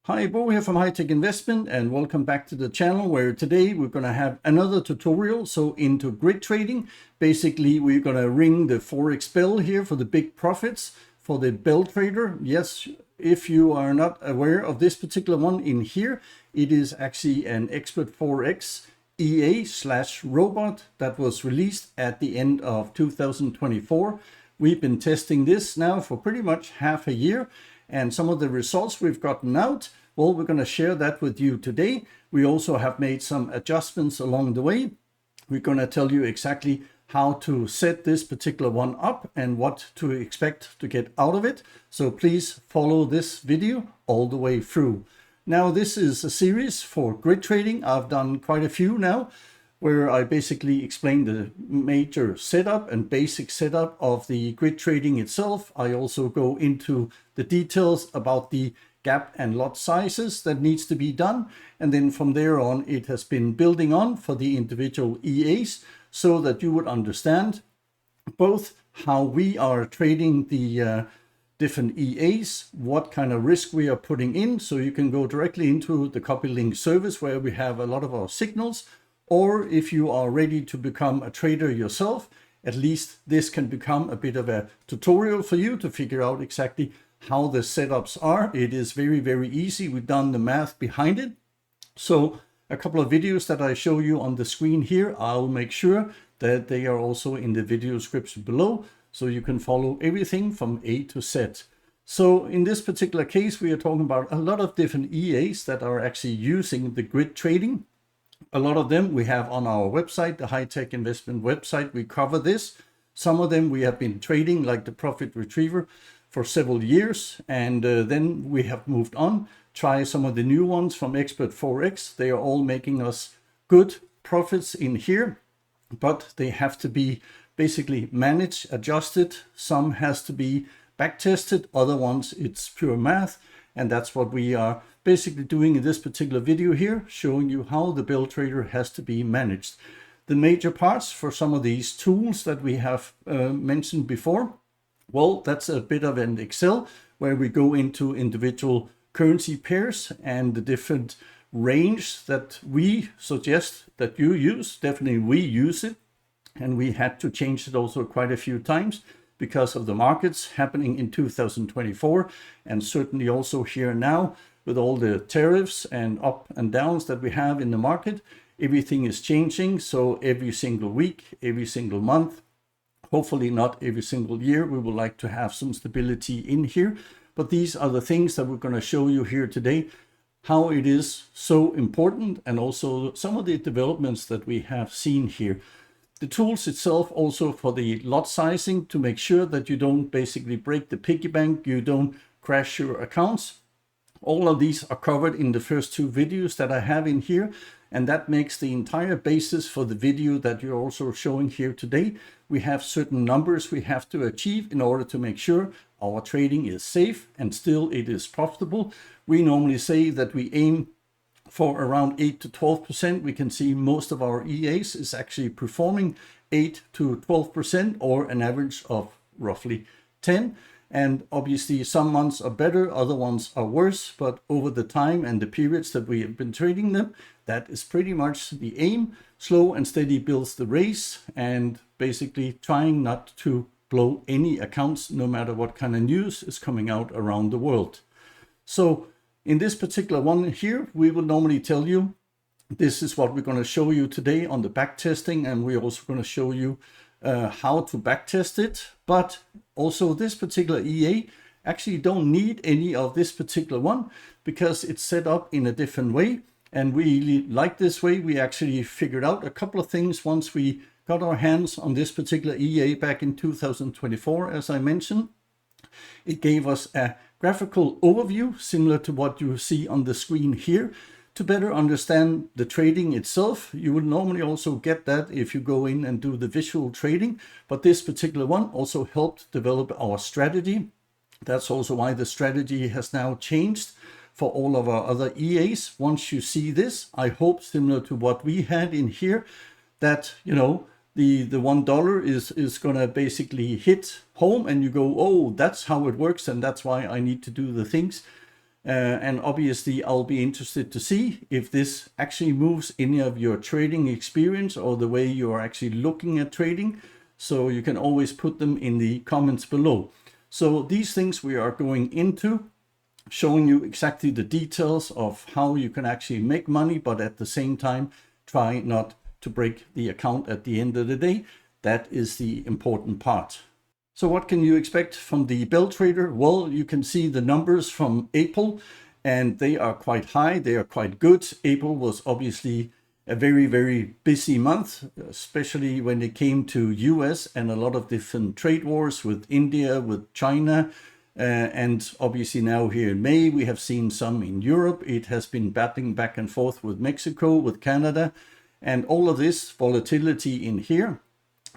Hi, Bo here from High Tech Investment, and welcome back to the channel where today we're going to have another tutorial. So into grid trading, basically we're going to ring the Forex bell here for the big profits for the bell trader. Yes, if you are not aware of this particular one in here, it is actually an expert Forex EA/robot that was released at the end of 2024. We've been testing this now for pretty much half a year. And some of the results we've gotten out, well, we're going to share that with you today. We also have made some adjustments along the way. We're going to tell you exactly how to set this particular one up and what to expect to get out of it. So please follow this video all the way through. Now, this is a series for grid trading. I've done quite a few now, where I basically explain the major setup and basic setup of the grid trading itself. I also go into the details about the gap and lot sizes that needs to be done. And then from there on, it has been building on for the individual EAs so that you would understand both how we are trading the different EAs, what kind of risk we are putting in. So you can go directly into the copy link service where we have a lot of our signals. Or if you are ready to become a trader yourself, at least this can become a bit of a tutorial for you to figure out exactly how the setups are. It is very, very easy. We've done the math behind it. So a couple of videos that I show you on the screen here, I'll make sure that they are also in the video description below, so you can follow everything from A to Z. So in this particular case, we are talking about a lot of different EAs that are actually using the grid trading. A lot of them we have on our website, the High Tech Investment website. We cover this. Some of them we have been trading, like the Profit Retriever, for several years. And then we have moved on. Try some of the new ones from Expert Forex. They are all making us good profits in here, but they have to be basically managed, adjusted. Some has to be back tested. Other ones, it's pure math. And that's what we are basically doing in this particular video here, showing you how the bell trader has to be managed. The major parts for some of these tools that we have mentioned before, well, that's a bit of an Excel where we go into individual currency pairs and the different range that we suggest that you use. Definitely we use it, and we had to change it also quite a few times because of the markets happening in 2024, and certainly also here now with all the tariffs and up and downs that we have in the market. Everything is changing. So every single week, every single month, hopefully not every single year, we would like to have some stability in here. But these are the things that we're going to show you here today, how it is so important, and also some of the developments that we have seen here. The tools itself also for the lot sizing to make sure that you don't basically break the piggy bank, you don't crash your accounts. All of these are covered in the first two videos that I have in here, and that makes the entire basis for the video that you're also showing here today. We have certain numbers we have to achieve in order to make sure our trading is safe and still it is profitable. We normally say that we aim for around 8 to 12%. We can see most of our EAs is actually performing 8 to 12% or an average of roughly 10. And obviously some months are better, other ones are worse, but over the time and the periods that we have been trading them, that is pretty much the aim. Slow and steady builds the race, and basically trying not to blow any accounts no matter what kind of news is coming out around the world. So in this particular one here, we will normally tell you, this is what we're going to show you today on the back testing, and we're also going to show you how to back test it. But also this particular EA actually don't need any of this particular one because it's set up in a different way, and we really like this way. We actually figured out a couple of things once we got our hands on this particular EA back in 2024. As I mentioned, it gave us a graphical overview similar to what you see on the screen here. To better understand the trading itself, you would normally also get that if you go in and do the visual trading, but this particular one also helped develop our strategy. That's also why the strategy has now changed for all of our other EAs. Once you see this, I hope similar to what we had in here, that, you know, the $1 is going to basically hit home and you go, oh, that's how it works, and that's why I need to do the things And obviously I'll be interested to see if this actually moves any of your trading experience or the way you are actually looking at trading. So you can always put them in the comments below. So these things we are going into, showing you exactly the details of how you can actually make money, but at the same time, try not to break the account at the end of the day. That is the important part. So what can you expect from the Bell Trader? Well, you can see the numbers from April, and they are quite high. They are quite good. April was obviously a very, very busy month, especially when it came to US and a lot of different trade wars with India, with China. And obviously now here in May, we have seen some in Europe. It has been battling back and forth with Mexico, with Canada, and all of this volatility in here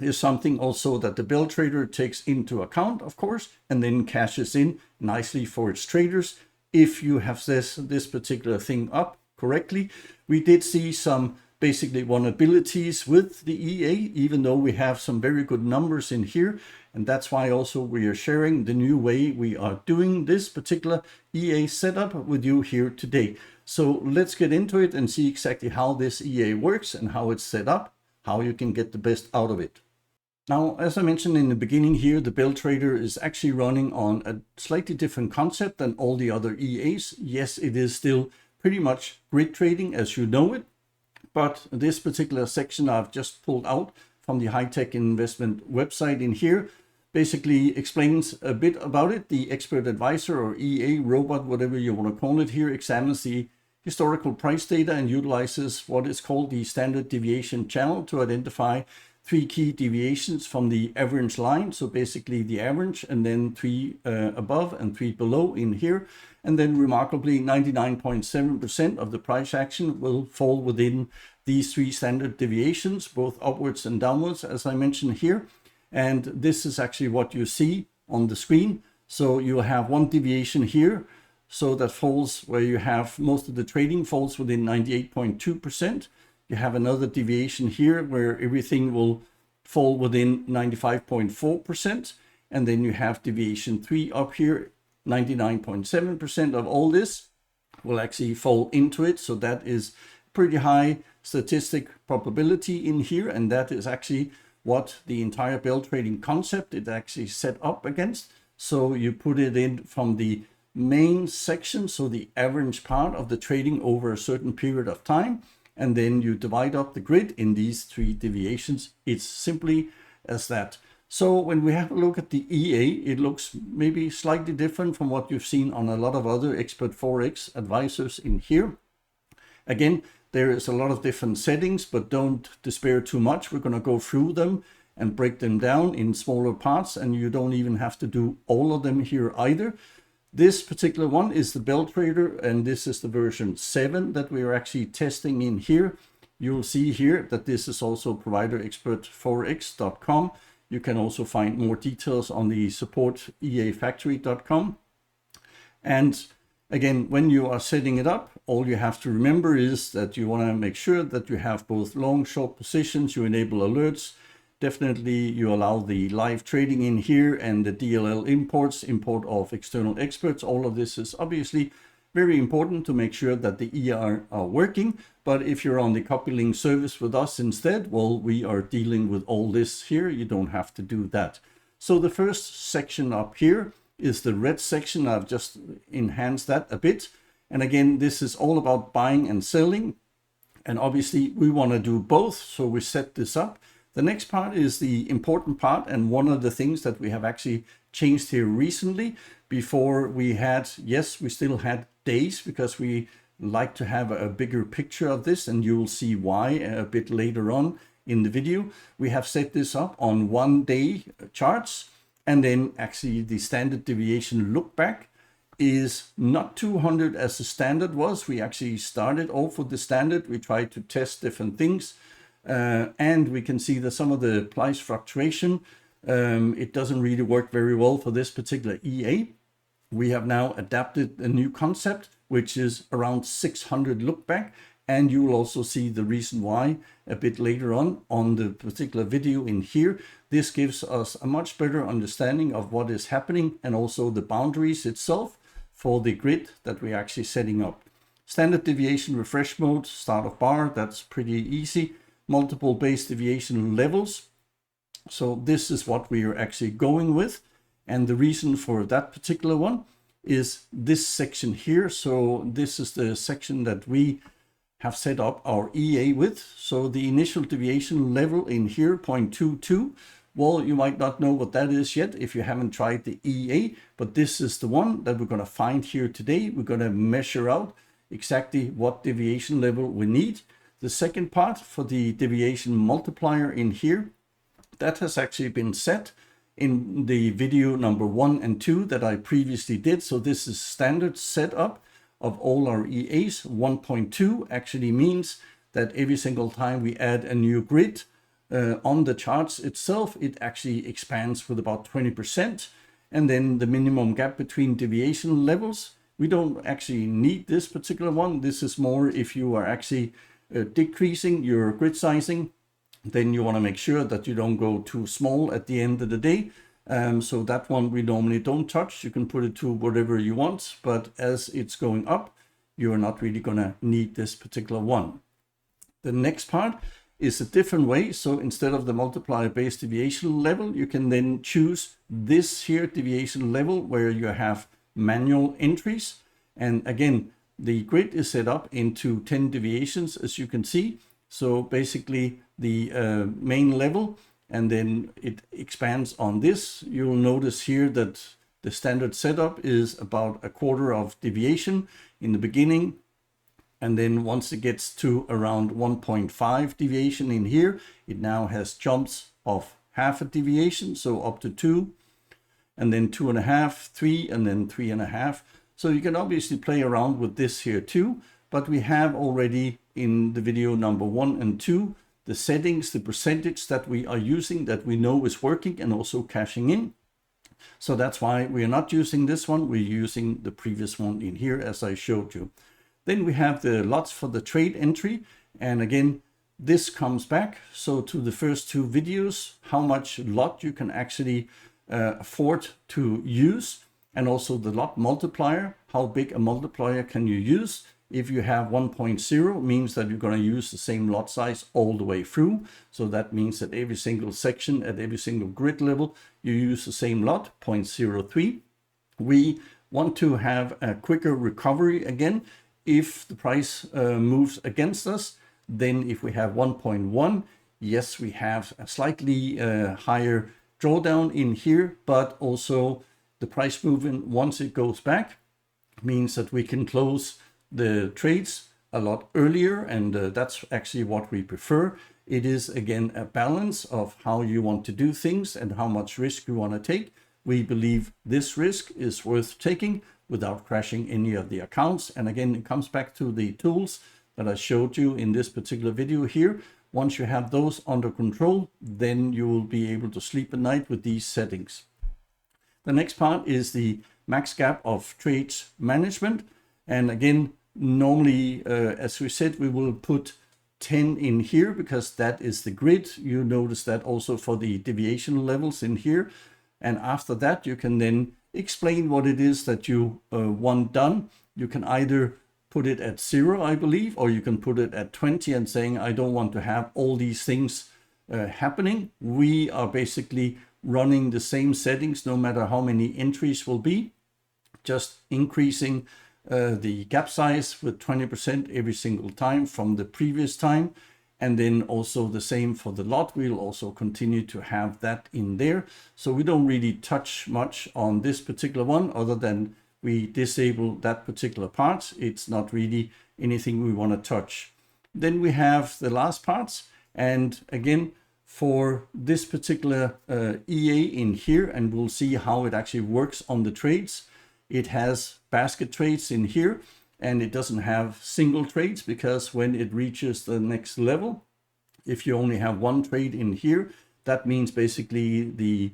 is something also that the Bell Trader takes into account, of course, and then cashes in nicely for its traders if you have this particular thing up correctly. We did see some basically vulnerabilities with the EA, even though we have some very good numbers in here. And that's why also we are sharing the new way we are doing this particular EA setup with you here today. So let's get into it and see exactly how this EA works and how it's set up, how you can get the best out of it. Now, as I mentioned in the beginning here, the Bell Trader is actually running on a slightly different concept than all the other EAs. Yes, it is still pretty much grid trading as you know it, but this particular section I've just pulled out from the High Tech Investment website in here basically explains a bit about it. The expert advisor or EA robot, whatever you want to call it here, examines the historical price data and utilizes what is called the standard deviation channel to identify 3 key deviations from the average line. So basically the average, and then 3 above and 3 below in here. And then remarkably 99.7% of the price action will fall within these 3 standard deviations, both upwards and downwards, as I mentioned here. And this is actually what you see on the screen. So you have one deviation here. So that falls where you have most of the trading falls within 98.2%. You have another deviation here where everything will fall within 95.4%. And then you have deviation 3 up here, 99.7% of all this will actually fall into it. So that is pretty high statistic probability in here. And that is actually what the entire bell trading concept is actually set up against. So you put it in from the main section, so the average part of the trading over a certain period of time. And then you divide up the grid in these 3 deviations. It's simply as that. So when we have a look at the EA, it looks maybe slightly different from what you've seen on a lot of other expert Forex advisors in here. Again, there is a lot of different settings, but don't despair too much. We're going to go through them and break them down in smaller parts, and you don't even have to do all of them here either. This particular one is the Bell Trader, and this is the version 7 that we are actually testing in here. You'll see here that this is also providerexpertforex.com. You can also find more details on the support eafactory.com. And again, when you are setting it up, all you have to remember is that you want to make sure that you have both long, short positions, you enable alerts. Definitely you allow the live trading in here and the DLL imports, import of external experts. All of this is obviously very important to make sure that the EA are working. But if you're on the coupling service with us instead, well, we are dealing with all this here. You don't have to do that. So the first section up here is the red section. I've just enhanced that a bit. And again, this is all about buying and selling. And obviously we want to do both. So we set this up. The next part is the important part, and one of the things that we have actually changed here recently. Before we had, yes, we still had days because we like to have a bigger picture of this, and you will see why a bit later on in the video. We have set this up on 1 day charts, and then actually the standard deviation look back is not 200 as the standard was. We actually started off with the standard. We tried to test different things. And we can see that some of the price fluctuation, it doesn't really work very well for this particular EA. We have now adapted a new concept, which is around 600 look back. And you will also see the reason why a bit later on the particular video in here. This gives us a much better understanding of what is happening and also the boundaries itself for the grid that we're actually setting up. Standard deviation refresh mode, start of bar, that's pretty easy. Multiple base deviation levels. So this is what we are actually going with. And the reason for that particular one is this section here. So this is the section that we have set up our EA with. So the initial deviation level in here, 0.22. Well, you might not know what that is yet if you haven't tried the EA, but this is the one that we're going to find here today. We're going to measure out exactly what deviation level we need. The second part for the deviation multiplier in here, that has actually been set in the video number 1 and 2 that I previously did. So this is standard setup of all our EAs. 1.2 actually means that every single time we add a new grid on the charts itself, it actually expands with about 20%. And then the minimum gap between deviation levels, we don't actually need this particular one. This is more if you are actually decreasing your grid sizing, then you want to make sure that you don't go too small at the end of the day. So that one we normally don't touch. You can put it to whatever you want, but as it's going up, you're not really going to need this particular one. The next part is a different way. So instead of the multiplier base deviation level, you can then choose this here deviation level where you have manual entries. And again, the grid is set up into 10 deviations, as you can see. So basically the main level, and then it expands on this. You'll notice here that the standard setup is about a quarter of deviation in the beginning. And then once it gets to around 1.5 deviation in here, it now has jumps of half a deviation. So up to 2, and then 2.5, 3, and then 3.5. So you can obviously play around with this here too, but we have already in the video number 1 and 2, the settings, the percentage that we are using that we know is working and also cashing in. So that's why we are not using this one. We're using the previous one in here as I showed you. Then we have the lots for the trade entry. And again, this comes back. So to the first 2 videos, how much lot you can actually afford to use. And also the lot multiplier, how big a multiplier can you use? If you have 1.0, means that you're going to use the same lot size all the way through. So that means that every single section at every single grid level, you use the same lot, 0.03. We want to have a quicker recovery again. If the price moves against us, then if we have 1.1, yes, we have a slightly higher drawdown in here, but also the price movement, once it goes back, means that we can close the trades a lot earlier, and that's actually what we prefer. It is again a balance of how you want to do things and how much risk you want to take. We believe this risk is worth taking without crashing any of the accounts. And again, it comes back to the tools that I showed you in this particular video here. Once you have those under control, then you will be able to sleep at night with these settings. The next part is the max gap of trades management. And again, normally, as we said, we will put 10 in here because that is the grid. You notice that also for the deviation levels in here. And after that, you can then explain what it is that you want done. You can either put it at 0, I believe, or you can put it at 20 and saying, I don't want to have all these things happening. We are basically running the same settings no matter how many entries will be, just increasing the gap size with 20% every single time from the previous time. And then also the same for the lot. We'll also continue to have that in there. So we don't really touch much on this particular one other than we disable that particular part. It's not really anything we want to touch. Then we have the last parts. And again, for this particular EA in here, and we'll see how it actually works on the trades. It has basket trades in here, and it doesn't have single trades because when it reaches the next level, if you only have one trade in here, that means basically the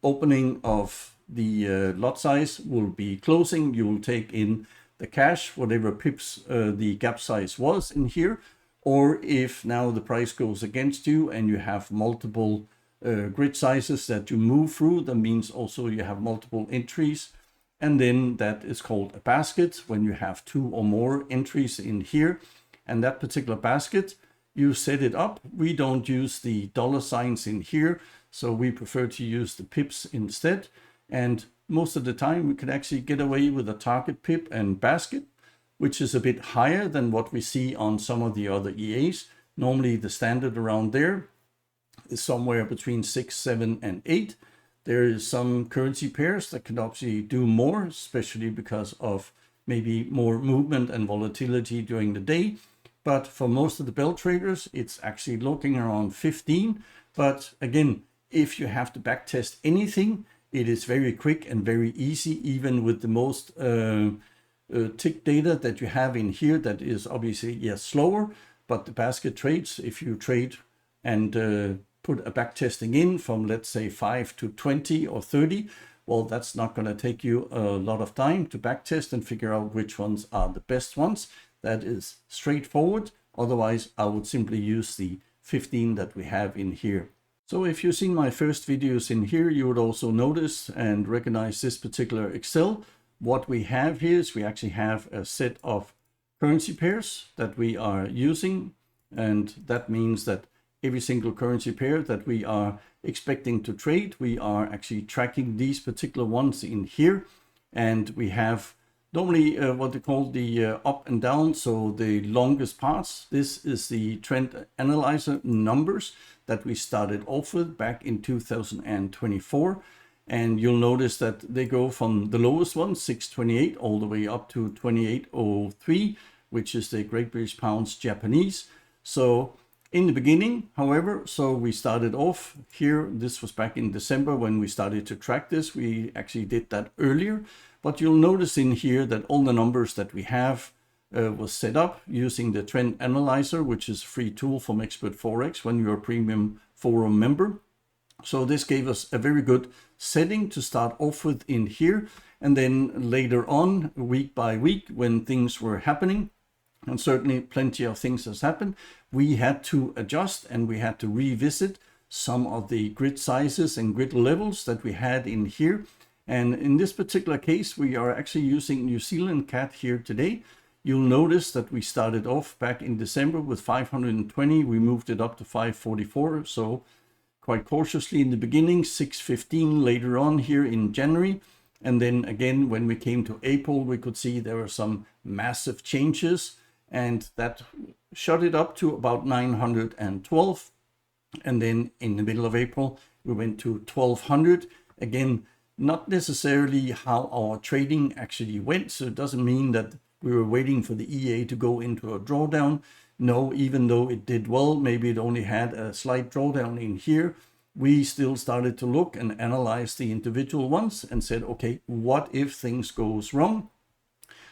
opening of the lot size will be closing. You will take in the cash, whatever pips the gap size was in here. Or if now the price goes against you and you have multiple grid sizes that you move through, that means also you have multiple entries. and then that is called a basket when you have 2 or more entries in here. And that particular basket, you set it up. We don't use the dollar signs in here, so we prefer to use the pips instead. And most of the time we can actually get away with a target pip and basket, which is a bit higher than what we see on some of the other EAs. Normally the standard around there is somewhere between 6, 7, and 8. There is some currency pairs that can obviously do more, especially because of maybe more movement and volatility during the day. But for most of the bell traders, it's actually looking around 15. But again, if you have to backtest anything, it is very quick and very easy, even with the most tick data that you have in here. That is obviously, yes, slower, but the basket trades, if you trade and put a backtesting in from, let's say, 5 to 20 or 30, well, that's not going to take you a lot of time to backtest and figure out which ones are the best ones. That is straightforward. Otherwise, I would simply use the 15 that we have in here. So if you've seen my first videos in here, you would also notice and recognize this particular Excel. What we have here is we actually have a set of currency pairs that we are using. And that means that every single currency pair that we are expecting to trade, we are actually tracking these particular ones in here. And we have normally what they call the up and down, so the longest parts. This is the trend analyzer numbers that we started off with back in 2024. And you'll notice that they go from the lowest one, 628, all the way up to 2803, which is the Great British Pounds Japanese. So in the beginning, however, so we started off here. This was back in December when we started to track this. We actually did that earlier. But you'll notice in here that all the numbers that we have was set up using the Trend Analyzer, which is a free tool from Expert Forex when you're a premium forum member. So this gave us a very good setting to start off with in here. And then later on, week by week, when things were happening, and certainly plenty of things has happened, we had to adjust and we had to revisit some of the grid sizes and grid levels that we had in here. And in this particular case, we are actually using New Zealand CAD here today. You'll notice that we started off back in December with 520. We moved it up to 544. So quite cautiously in the beginning, 615 later on here in January. And then again, when we came to April, we could see there were some massive changes, and that shot it up to about 912. And then in the middle of April, we went to 1200. Again, not necessarily how our trading actually went. So it doesn't mean that we were waiting for the EA to go into a drawdown. No, even though it did well, maybe it only had a slight drawdown in here, we still started to look and analyze the individual ones and said, okay, what if things goes wrong?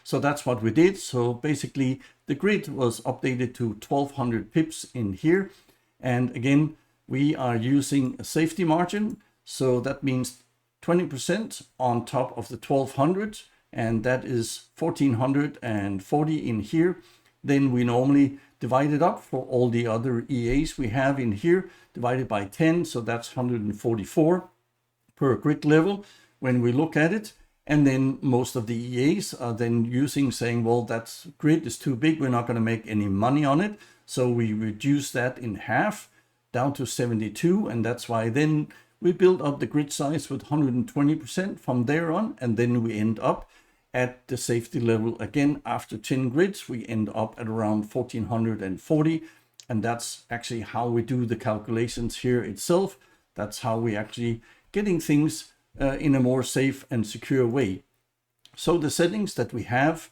So that's what we did. So basically the grid was updated to 1200 pips in here. And again, we are using a safety margin. So that means 20% on top of the 1200, and that is 1440 in here. Then we normally divide it up for all the other EAs we have in here, divided by 10. So that's 144 per grid level when we look at it. And then most of the EAs are then using saying, well, that grid is too big. We're not going to make any money on it. So we reduce that in half down to 72. And that's why then we build up the grid size with 120% from there on. And then we end up at the safety level again. After 10 grids, we end up at around 1440. And that's actually how we do the calculations here itself. That's how we actually getting things in a more safe and secure way. So the settings that we have,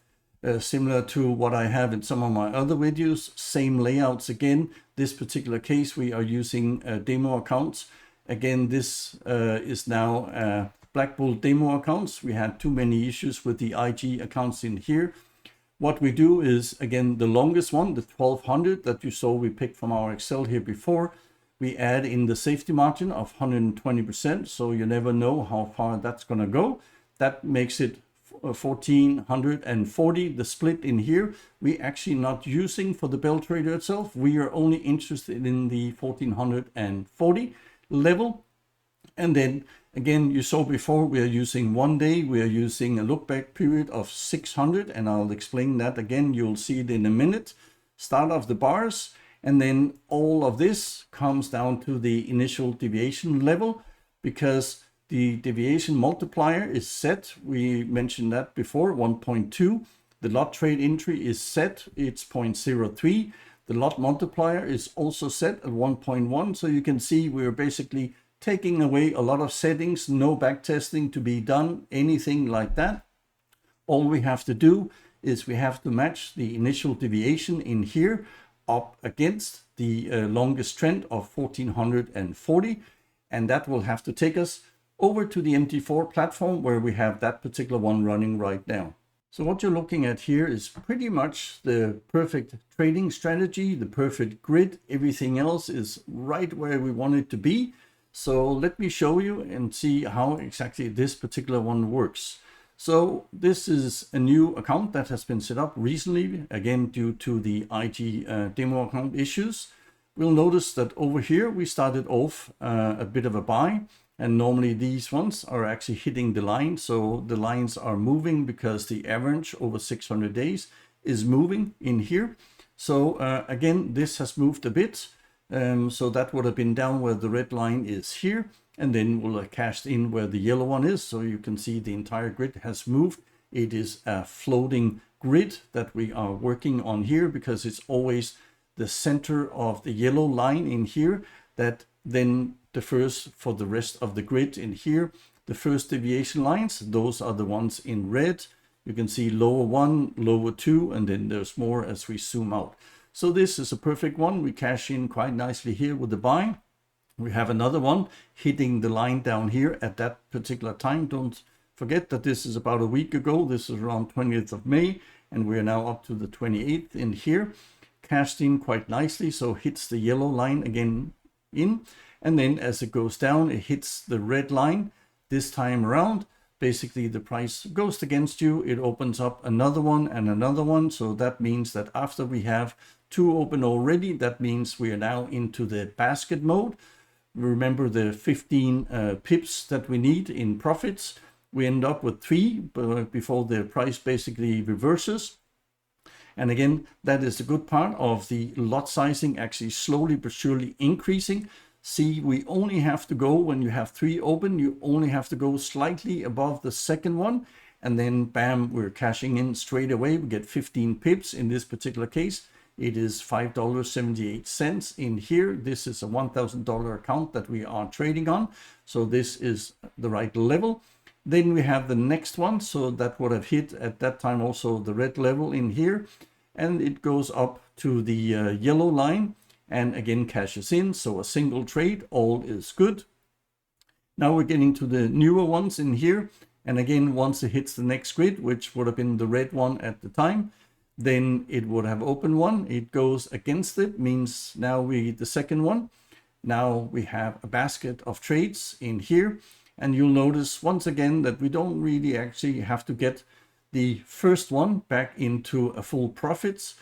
similar to what I have in some of my other videos, same layouts again. This particular case, we are using demo accounts. Again, this is now Black Bull demo accounts. We had too many issues with the IG accounts in here. What we do is, again, the longest one, the 1200 that you saw we picked from our Excel here before, we add in the safety margin of 120%. So you never know how far that's going to go. That makes it 1440. The split in here, we actually not using for the Bell Trader itself. We are only interested in the 1440 level. And then Again, you saw before we are using 1 day, we are using a look back period of 600, and I'll explain that again. You'll see it in a minute. Start of the bars, and then all of this comes down to the initial deviation level, because the deviation multiplier is set. We mentioned that before, 1.2. The lot trade entry is set, it's 0.03. The lot multiplier is also set at 1.1. So you can see we're basically taking away a lot of settings, no back testing to be done, anything like that. All we have to do is we have to match the initial deviation in here up against the longest trend of 1440, and that will have to take us over to the MT4 platform where we have that particular one running right now. So what you're looking at here is pretty much the perfect trading strategy, the perfect grid. Everything else is right where we want it to be. So let me show you and see how exactly this particular one works. So this is a new account that has been set up recently, again due to the IG demo account issues. We'll notice that over here we started off a bit of a buy, and normally these ones are actually hitting the line. So the lines are moving because the average over 600 days is moving in here. So again, this has moved a bit. So that would have been down where the red line is here, and then we'll have cashed in where the yellow one is. So you can see the entire grid has moved. It is a floating grid that we are working on here, because it's always the center of the yellow line in here that then differs for the rest of the grid in here. The first deviation lines, those are the ones in red. You can see lower 1, lower 2, and then there's more as we zoom out. So this is a perfect one. We cash in quite nicely here with the buy. We have another one hitting the line down here at that particular time. Don't forget that this is about a week ago. This is around 20th of May, and we are now up to the 28th in here. Cashed in quite nicely, so hits the yellow line again in, and then as it goes down, it hits the red line. This time around, basically the price goes against you. It opens up another one and another one. So that means that after we have 2 open already, that means we are now into the basket mode. Remember the 15 pips that we need in profits. We end up with 3 before the price basically reverses. And again, that is the good part of the lot sizing actually slowly but surely increasing. See, we only have to go, when you have 3 open, you only have to go slightly above the second one. And then bam, we're cashing in straight away. We get 15 pips in this particular case. It is $5.78 in here. This is a $1,000 account that we are trading on. So this is the right level. Then we have the next one. So that would have hit at that time also the red level in here. And it goes up to the yellow line and again cashes in. So a single trade, all is good. Now we're getting to the newer ones in here. And again, once it hits the next grid, which would have been the red one at the time, then it would have opened one. It goes against it, means now the second one. Now we have a basket of trades in here. And you'll notice once again that we don't really actually have to get the first one back into a full profits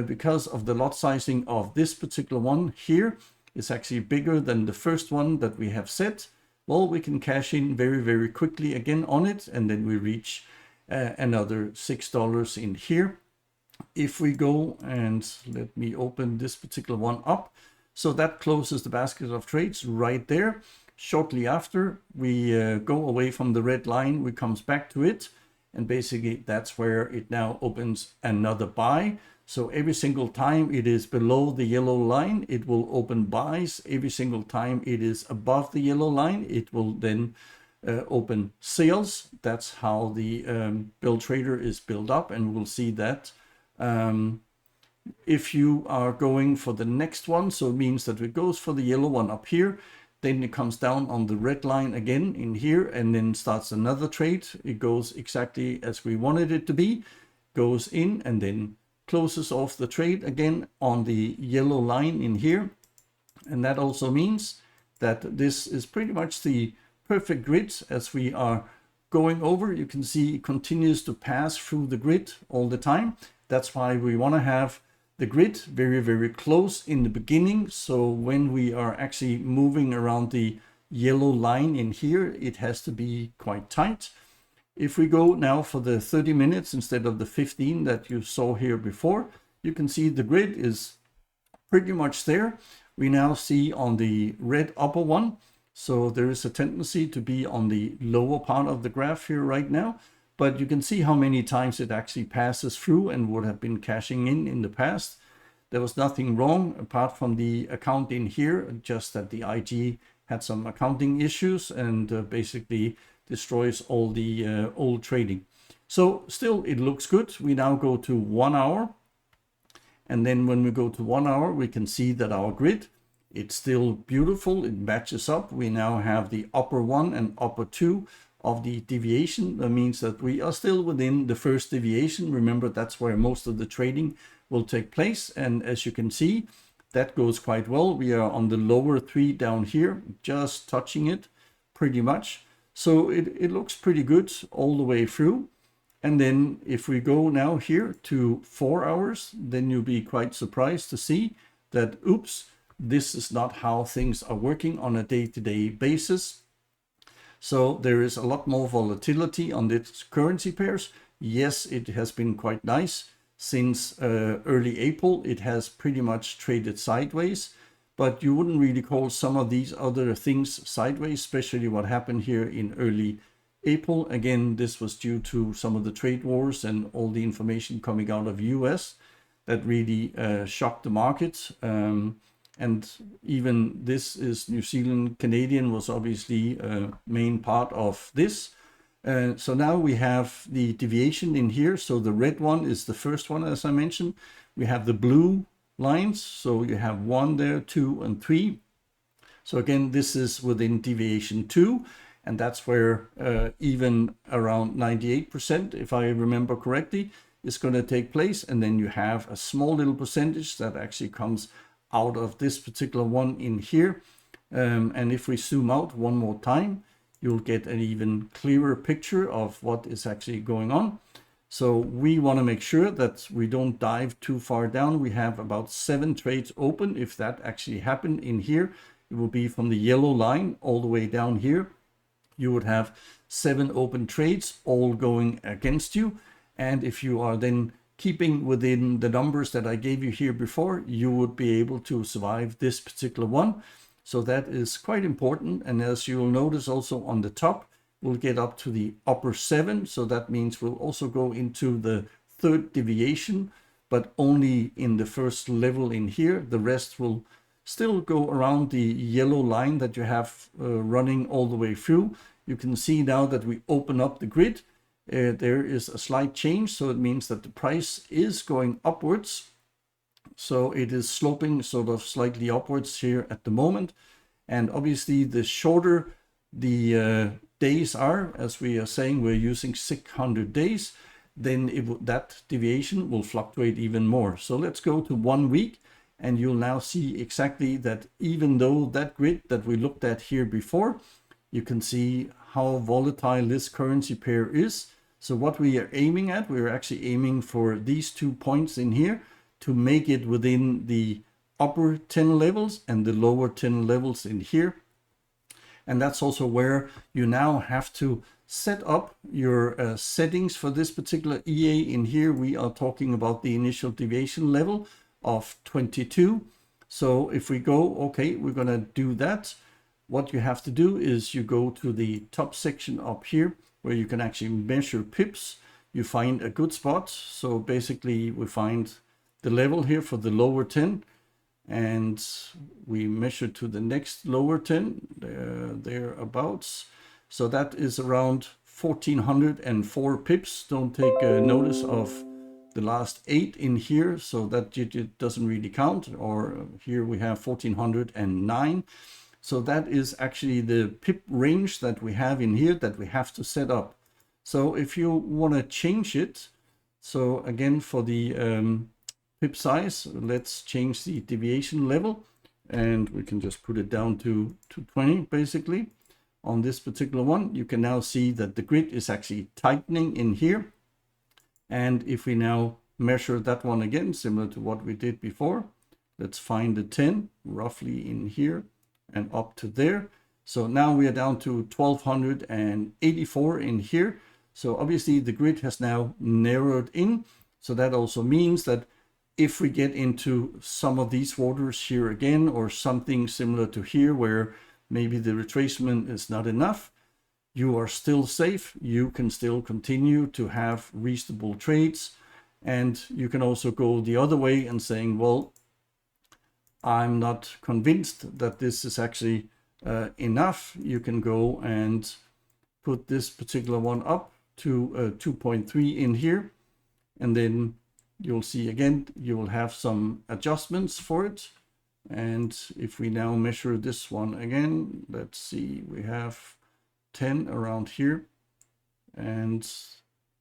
because of the lot sizing of this particular one here is actually bigger than the first one that we have set. Well, we can cash in very, very quickly again on it, and then we reach another $6 in here. If we go and let me open this particular one up, so that closes the basket of trades right there. Shortly after we go away from the red line, we comes back to it, and basically that's where it now opens another buy. So every single time it is below the yellow line, it will open buys. Every single time it is above the yellow line, it will then open sales. That's how the Bell Trader is built up, and we'll see that. If you are going for the next one, so it means that it goes for the yellow one up here, then it comes down on the red line again in here, and then starts another trade. It goes exactly as we wanted it to be, goes in and then closes off the trade again on the yellow line in here. And that also means that this is pretty much the perfect grid as we are going over. You can see it continues to pass through the grid all the time. That's why we want to have the grid very, very close in the beginning. So when we are actually moving around the yellow line in here, it has to be quite tight. If we go now for the 30 minutes instead of the 15 that you saw here before, you can see the grid is pretty much there. We now see on the red upper one, so there is a tendency to be on the lower part of the graph here right now, but you can see how many times it actually passes through and would have been cashing in the past. There was nothing wrong apart from the account in here, just that the IG had some accounting issues and basically destroys all the old trading. So still it looks good. We now go to 1 hour. And then when we go to 1 hour, we can see that our grid, it's still beautiful. It matches up. We now have the upper one and upper two of the deviation. That means that we are still within the first deviation. Remember, that's where most of the trading will take place. And as you can see, that goes quite well. We are on the lower three down here, just touching it pretty much. So it looks pretty good all the way through. And then if we go now here to 4 hours, then you'll be quite surprised to see that, oops, this is not how things are working on a day-to-day basis. So there is a lot more volatility on this currency pairs. Yes, it has been quite nice. Since early April, it has pretty much traded sideways, but you wouldn't really call some of these other things sideways, especially what happened here in early April. Again, this was due to some of the trade wars and all the information coming out of US that really shocked the market. And even this is New Zealand Canadian was obviously a main part of this. So now we have the deviation in here. So the red one is the first one, as I mentioned. We have the blue lines. So you have 1 there, 2 and 3. So again, this is within deviation 2. And that's where even around 98%, if I remember correctly, is going to take place. And then you have a small little percentage that actually comes out of this particular one in here. And if we zoom out one more time, you'll get an even clearer picture of what is actually going on. So we want to make sure that we don't dive too far down. We have about 7 trades open. If that actually happened in here, it will be from the yellow line all the way down here. You would have 7 open trades all going against you. And if you are then keeping within the numbers that I gave you here before, you would be able to survive this particular one. So that is quite important. And as you'll notice also on the top, we'll get up to the upper 7. So that means we'll also go into the 3rd deviation, but only in the first level in here. The rest will still go around the yellow line that you have running all the way through. You can see now that we open up the grid. There is a slight change. So it means that the price is going upwards. So it is sloping sort of slightly upwards here at the moment. And obviously the shorter the days are, as we are saying, we're using 600 days, then that deviation will fluctuate even more. So let's go to 1 week and you'll now see exactly that even though that grid that we looked at here before, you can see how volatile this currency pair is. So what we are aiming at, we're actually aiming for these 2 points in here to make it within the upper 10 levels and the lower 10 levels in here. And that's also where you now have to set up your settings for this particular EA. In here, we are talking about the initial deviation level of 22. So if we go, okay, we're going to do that. What you have to do is you go to the top section up here where you can actually measure pips. You find a good spot. So basically we find the level here for the lower 10 and we measure to the next lower 10 thereabouts. So that is around 1404 pips. Don't take notice of the last 8 in here, so that it doesn't really count. Or here we have 1409. So that is actually the pip range that we have in here that we have to set up. So if you want to change it, so again for the pip size, let's change the deviation level and we can just put it down to 20 basically. On this particular one, you can now see that the grid is actually tightening in here. And if we now measure that one again, similar to what we did before, let's find the 10 roughly in here and up to there. So now we are down to 1284 in here. So obviously the grid has now narrowed in. So that also means that if we get into some of these waters here again, or something similar to here where maybe the retracement is not enough, you are still safe. You can still continue to have reasonable trades. And you can also go the other way and saying, well, I'm not convinced that this is actually enough. You can go and put this particular one up to 2.3 in here. And then you'll see again, you will have some adjustments for it. And if we now measure this one again, let's see, we have 10 around here. And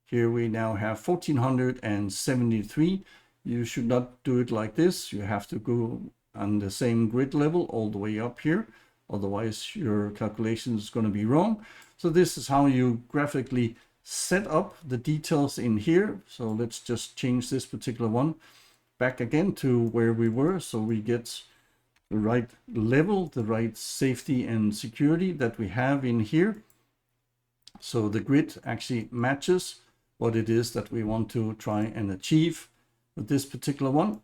here we now have 1473. You should not do it like this. You have to go on the same grid level all the way up here. Otherwise, your calculation is going to be wrong. So this is how you graphically set up the details in here. So let's just change this particular one back again to where we were. So we get the right level, the right safety and security that we have in here. So the grid actually matches what it is that we want to try and achieve with this particular one.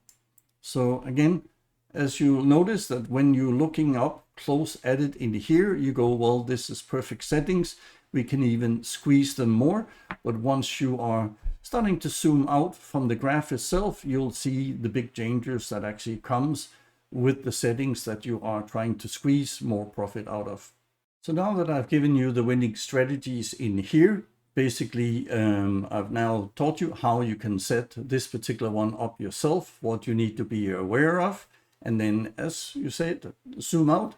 So again, as you notice that when you're looking up close at it in here, you go, well, this is perfect settings. We can even squeeze them more. But once you are starting to zoom out from the graph itself, you'll see the big changes that actually comes with the settings that you are trying to squeeze more profit out of. So now that I've given you the winning strategies in here, basically, I've now taught you how you can set this particular one up yourself, what you need to be aware of. And then, as you said, zoom out,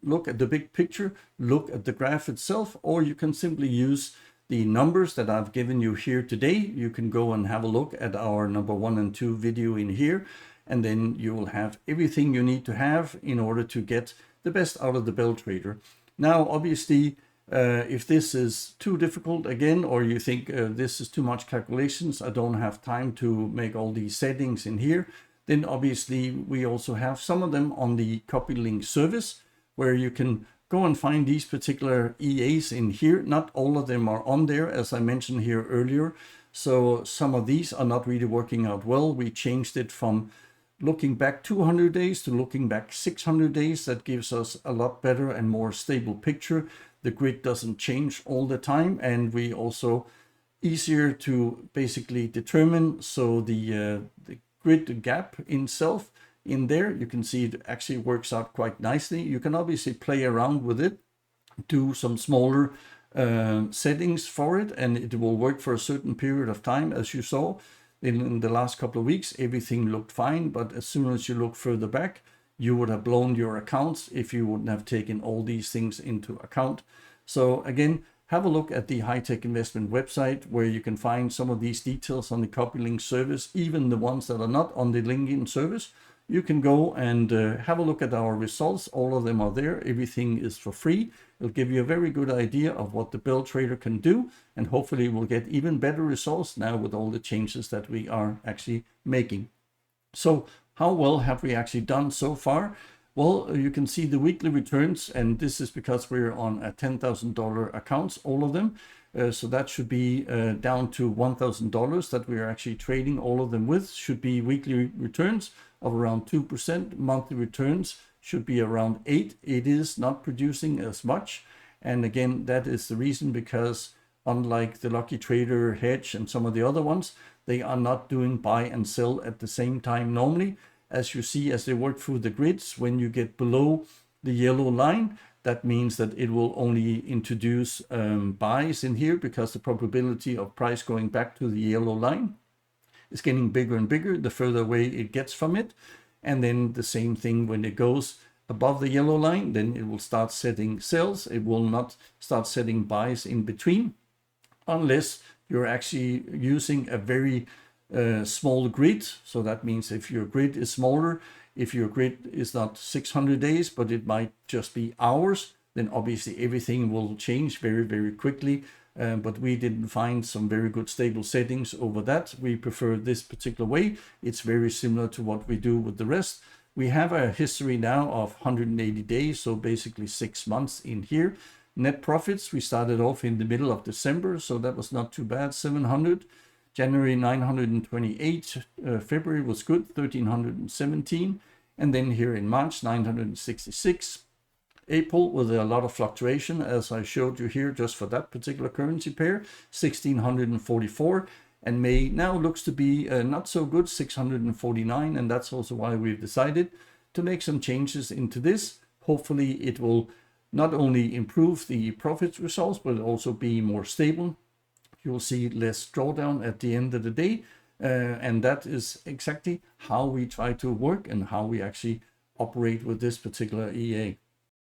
look at the big picture, look at the graph itself, or you can simply use the numbers that I've given you here today. You can go and have a look at our number 1 and 2 video in here, and then you will have everything you need to have in order to get the best out of the Bell Trader. Now, obviously, if this is too difficult again, or you think this is too much calculations, I don't have time to make all these settings in here, then obviously we also have some of them on the copy link service where you can go and find these particular EAs in here. Not all of them are on there, as I mentioned here earlier. So some of these are not really working out well. We changed it from looking back 200 days to looking back 600 days. That gives us a lot better and more stable picture. The grid doesn't change all the time, and we also easier to basically determine. So the grid gap itself in there, you can see it actually works out quite nicely. You can obviously play around with it, do some smaller settings for it, and it will work for a certain period of time. As you saw in the last couple of weeks, everything looked fine, but as soon as you look further back, you would have blown your accounts if you wouldn't have taken all these things into account. So again, have a look at the High Tech Investment website where you can find some of these details on the copy link service, even the ones that are not on the LinkedIn service. You can go and have a look at our results. All of them are there. Everything is for free. It'll give you a very good idea of what the Bell Trader can do, and hopefully we'll get even better results now with all the changes that we are actually making. So how well have we actually done so far? Well, you can see the weekly returns, and this is because we're on a $10,000 accounts, all of them. So that should be down to $1,000 that we are actually trading all of them with. Should be weekly returns of around 2%. Monthly returns should be around 8%. It is not producing as much. And again, that is the reason, because unlike the Lucky Trader, Hedge, and some of the other ones, they are not doing buy and sell at the same time normally. As you see, as they work through the grids, when you get below the yellow line, that means that it will only introduce buys in here, because the probability of price going back to the yellow line is getting bigger and bigger the further away it gets from it. And then the same thing when it goes above the yellow line, then it will start setting sells. It will not start setting buys in between, unless you're actually using a very small grid. So that means if your grid is smaller, if your grid is not 600 days, but it might just be hours, then obviously everything will change very, very quickly. But we didn't find some very good stable settings over that. We prefer this particular way. It's very similar to what we do with the rest. We have a history now of 180 days, so basically 6 months in here. Net profits, we started off in the middle of December, so that was not too bad, 700. January 928, February was good, 1317, and then here in March 966. April with a lot of fluctuation, as I showed you here just for that particular currency pair, 1644, and May now looks to be not so good, 649, and that's also why we've decided to make some changes into this. Hopefully it will not only improve the profit results, but also be more stable. You'll see less drawdown at the end of the day, and that is exactly how we try to work and how we actually operate with this particular EA.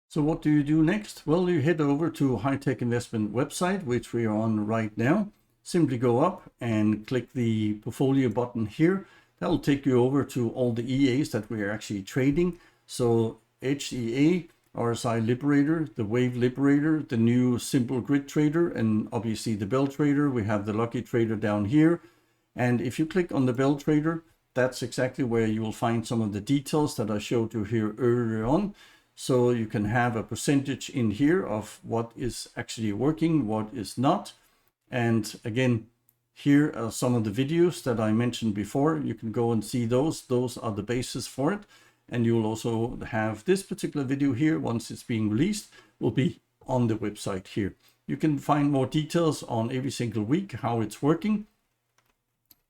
So what do you do next? Well, you head over to High Tech Investment website, which we are on right now. Simply go up and click the portfolio button here. That will take you over to all the EAs that we are actually trading. So HEA, RSI Liberator, the Wave Liberator, the new Simple Grid Trader, and obviously the Bell Trader. We have the Lucky Trader down here. And if you click on the Bell Trader, that's exactly where you will find some of the details that I showed you here earlier on. So you can have a percentage in here of what is actually working, what is not. And again, here are some of the videos that I mentioned before. You can go and see those. Those are the basis for it. And you will also have this particular video here, once it's being released, will be on the website here. You can find more details on every single week, how it's working.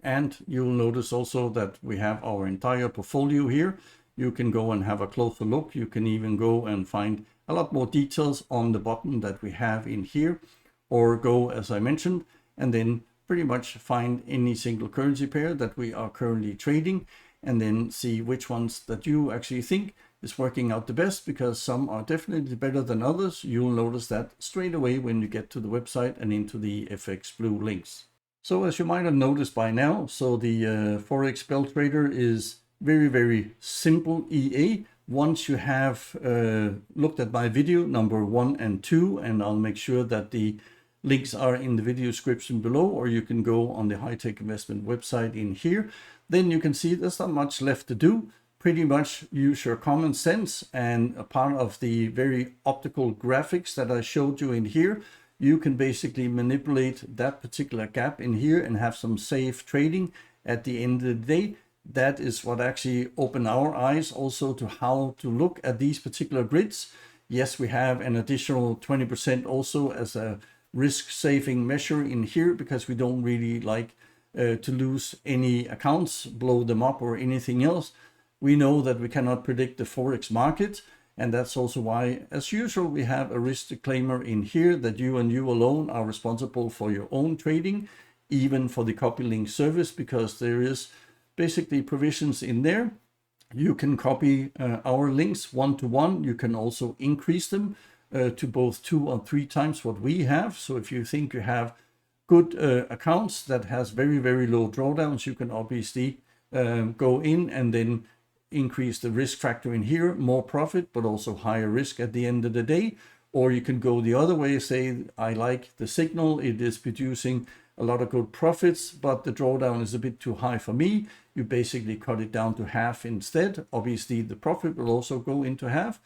And you'll notice also that we have our entire portfolio here. You can go and have a closer look. You can even go and find a lot more details on the button that we have in here, or go, as I mentioned, and then pretty much find any single currency pair that we are currently trading, and then see which ones that you actually think is working out the best, because some are definitely better than others. You'll notice that straight away when you get to the website and into the FX Blue links. So as you might have noticed by now, so the Forex Bell Trader is very simple EA. Once you have looked at my video number 1 and 2, and I'll make sure that the links are in the video description below, or you can go on the High Tech Investment website in here, then you can see there's not much left to do. Pretty much use your common sense, and a part of the very optical graphics that I showed you in here, you can basically manipulate that particular gap in here and have some safe trading at the end of the day. That is what actually opened our eyes also to how to look at these particular grids. Yes, we have an additional 20% also as a risk saving measure in here, because we don't really like to lose any accounts, blow them up or anything else. We know that we cannot predict the Forex market, and that's also why, as usual, we have a risk disclaimer in here that you and you alone are responsible for your own trading, even for the copy link service, because there is basically provisions in there. You can copy our links one-to-one. You can also increase them to both 2 or 3 times what we have. So if you think you have good accounts that has very low drawdowns, you can obviously go in and then increase the risk factor in here, more profit, but also higher risk at the end of the day. Or you can go the other way, say, I like the signal, it is producing a lot of good profits, but the drawdown is a bit too high for me. You basically cut it down to half instead. Obviously, the profit will also go into half,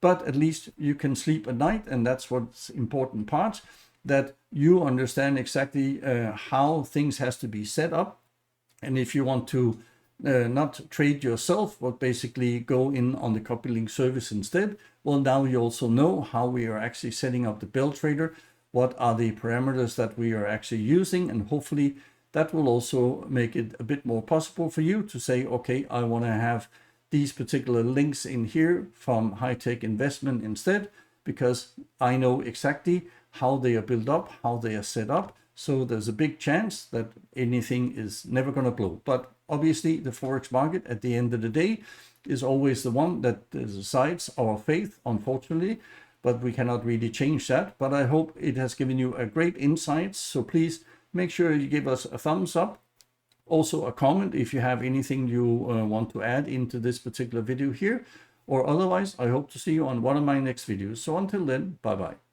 but at least you can sleep at night, and that's what's important part, that you understand exactly how things has to be set up. And if you want to not trade yourself, but basically go in on the copy link service instead, well, now you also know how we are actually setting up the Bell Trader, what are the parameters that we are actually using, and hopefully that will also make it a bit more possible for you to say, okay, I want to have these particular links in here from High Tech Investment instead, because I know exactly how they are built up, how they are set up. So there's a big chance that anything is never going to blow. But obviously the Forex market at the end of the day is always the one that decides our fate, unfortunately, but we cannot really change that. But I hope it has given you a great insight. So please make sure you give us a thumbs up. Also a comment if you have anything you want to add into this particular video here. Or otherwise, I hope to see you on one of my next videos. So until then, bye-bye.